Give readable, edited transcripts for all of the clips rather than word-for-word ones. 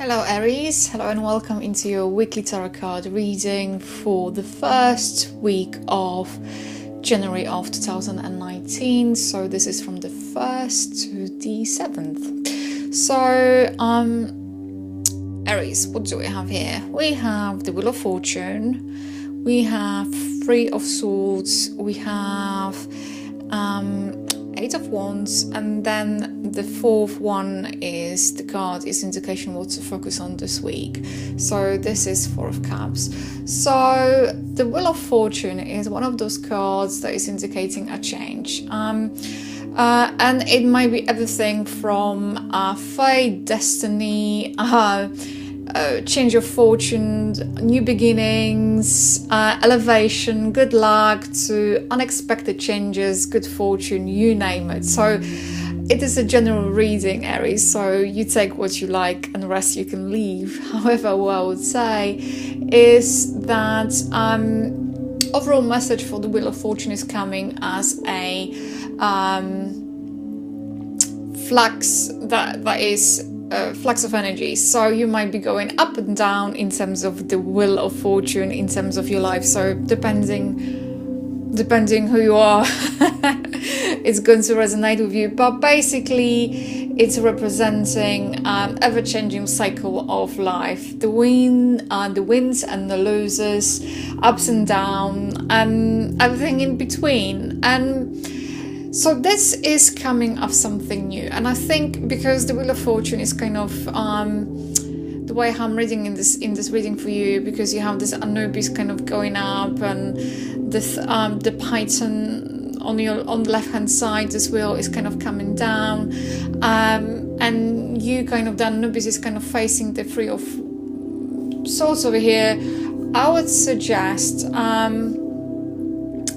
Hello Aries, hello and welcome into your weekly tarot card reading for the first week of January of 2019. So this is from the 1st to the 7th. So Aries, what do we have here? We have the Wheel of Fortune, we have Three of Swords, we have Eight of Wands, and then the fourth one is the card is indication what to focus on this week. So this is Four of Cups. So the Wheel of Fortune is one of those cards that is indicating a change. And it might be everything from fate, destiny, change of fortune, new beginnings, elevation, good luck, to unexpected changes, good fortune, you name it. So it is a general reading, Aries, so you take what you like and the rest you can leave. However, what I would say is that overall message for the Wheel of Fortune is coming as a flux that is flux of energy. So you might be going up and down in terms of the Wheel of Fortune, in terms of your life. So depending who you are, it's going to resonate with you. But basically, it's representing ever-changing cycle of life, the wins and the losers, ups and downs, and everything in between. And so this is coming of something new, and I think because the Wheel of Fortune is kind of the way I'm reading in this reading for you, because you have this Anubis kind of going up, and this the Python on the left hand side, this wheel is kind of coming down, and you kind of, the Anubis is kind of facing the Three of Swords over here. I would suggest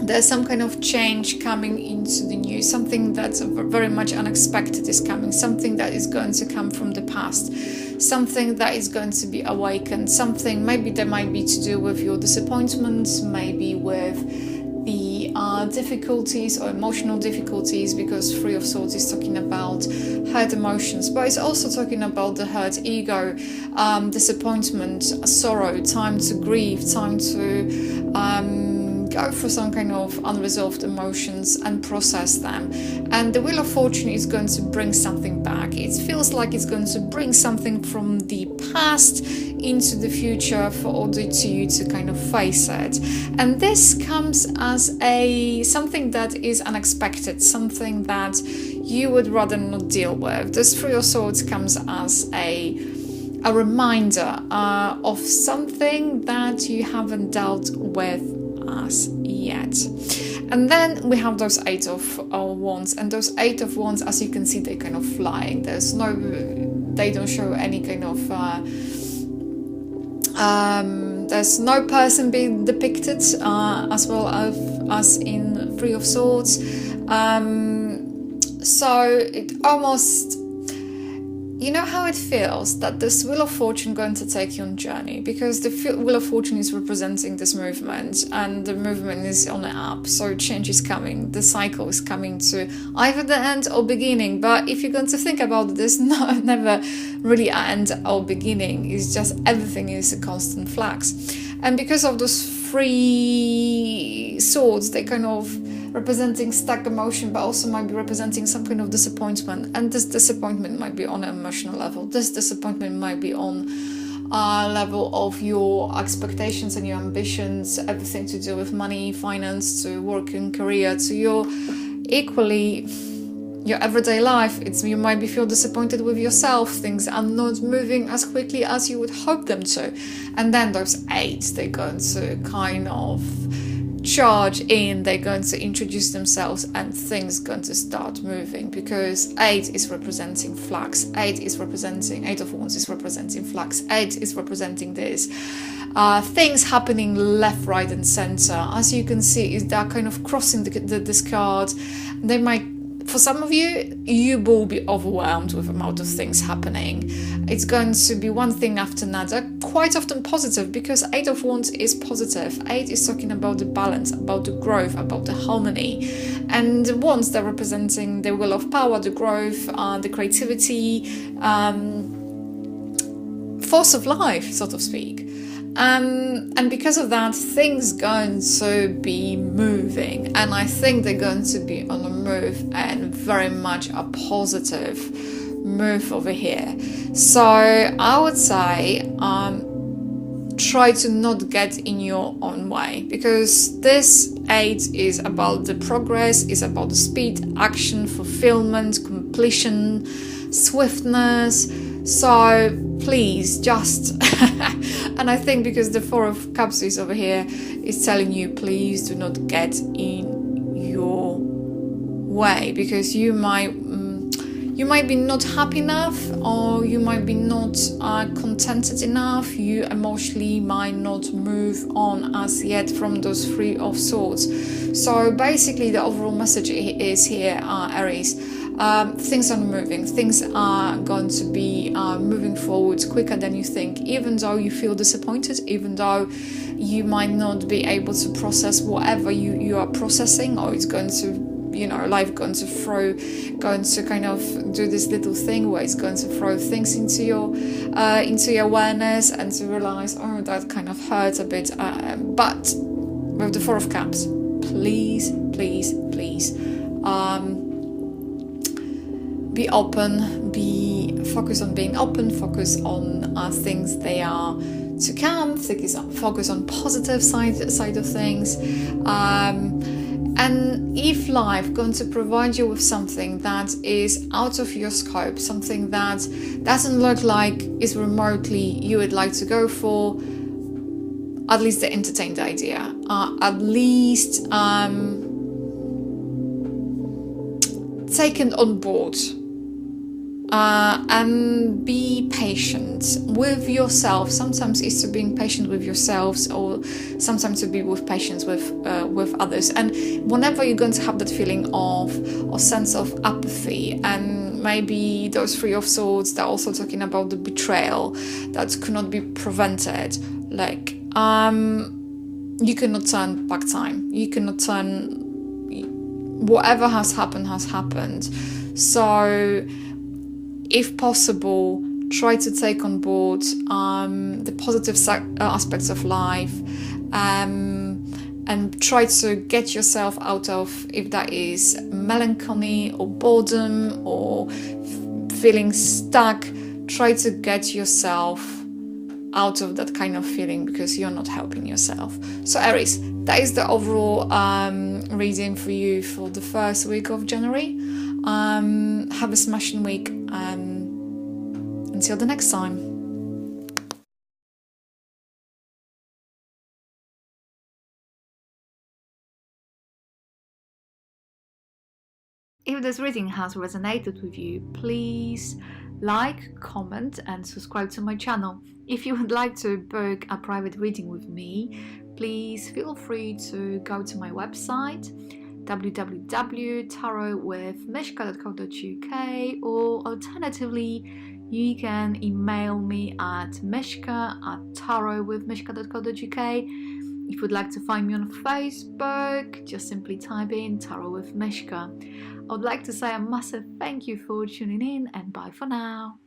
there's some kind of change coming into the new, something that's very much unexpected is coming, something that is going to come from the past, something that is going to be awakened, something maybe that might be to do with your disappointments, maybe with the difficulties or emotional difficulties, because Three of Swords is talking about hurt emotions, but it's also talking about the hurt ego, disappointment, sorrow, time to grieve, time to go through some kind of unresolved emotions and process them. And the Wheel of Fortune is going to bring something back. It feels like it's going to bring something from the past into the future for order to you to kind of face it. And this comes as something that is unexpected, something that you would rather not deal with. This Three of Swords comes as a reminder of something that you haven't dealt with as yet. And then we have those Eight of Wands, and those Eight of Wands, as you can see, they're kind of flying. They don't show any kind of there's no person being depicted, as well as in Three of Swords. So it almost, you know how it feels that this Wheel of Fortune going to take you on a journey, because the Wheel of Fortune is representing this movement, and the movement is on the up, so change is coming, the cycle is coming to either the end or beginning. But if you're going to think about it, there's never really an end or beginning, it's just everything is a constant flux. And because of those Three Swords, they kind of representing stuck emotion, but also might be representing some kind of disappointment, and this disappointment might be on an emotional level, this disappointment might be on a level of your expectations and your ambitions, everything to do with money, finance, to work and career, to your equally your everyday life. You might be feel disappointed with yourself, things are not moving as quickly as you would hope them to. And then those eights, they're going to kind of charge in, they're going to introduce themselves, and things going to start moving, because Eight is representing flux, Eight of Wands is representing flux, Eight is representing this things happening left, right and center. As you can see, they're kind of crossing this card. They might, for some of you will be overwhelmed with the amount of things happening. It's going to be one thing after another, quite often positive, because Eight of Wands is positive. Eight is talking about the balance, about the growth, about the harmony. And the Wands, they're representing the will of power, the growth, the creativity, force of life, so to speak. And because of that, things going to be moving, and I think they're going to be on a move, and very much a positive move over here. So I would say try to not get in your own way, because this 8 is about the progress, is about the speed, action, fulfillment, completion, swiftness. So please just and I think because the 4 of Cups is over here, is telling you, please do not get in your way, because you might be not happy enough, or you might be not contented enough. You emotionally might not move on as yet from those 3 of Swords. So basically the overall message is here, Aries, things are moving, things are going to be moving forward quicker than you think, even though you feel disappointed, even though you might not be able to process whatever you are processing, or it's going to, life going to kind of do this little thing where it's going to throw things into your awareness, and to realize, oh, that kind of hurts a bit. But with the 4 of Cups, please, be open, focus on being open, focus on things they are to come, focus on positive side of things. And if life going to provide you with something that is out of your scope, something that doesn't look like is remotely you would like to go for, at least entertain the idea. At least take it on board. And be patient with yourself. Sometimes it's to being patient with yourselves, or sometimes to be with patience with others. And whenever you're going to have that feeling of or sense of apathy, and maybe those 3 of Swords, they're also talking about the betrayal that could not be prevented. Like you cannot turn back time. You cannot turn. Whatever has happened. So if possible, try to take on board the positive aspects of life, and try to get yourself out of, if that is melancholy or boredom or feeling stuck, try to get yourself out of that kind of feeling, because you're not helping yourself. So Aries, that is the overall reading for you for the first week of January. Have a smashing week, until the next time. If this reading has resonated with you, please like, comment and subscribe to my channel. If you would like to book a private reading with me, please feel free to go to my website www.tarotwithmishka.co.uk, or alternatively you can email me at mishka@tarotwithmishka.co.uk. If you'd like to find me on Facebook, just simply type in Tarot with Mishka. I would like to say a massive thank you for tuning in, and bye for now.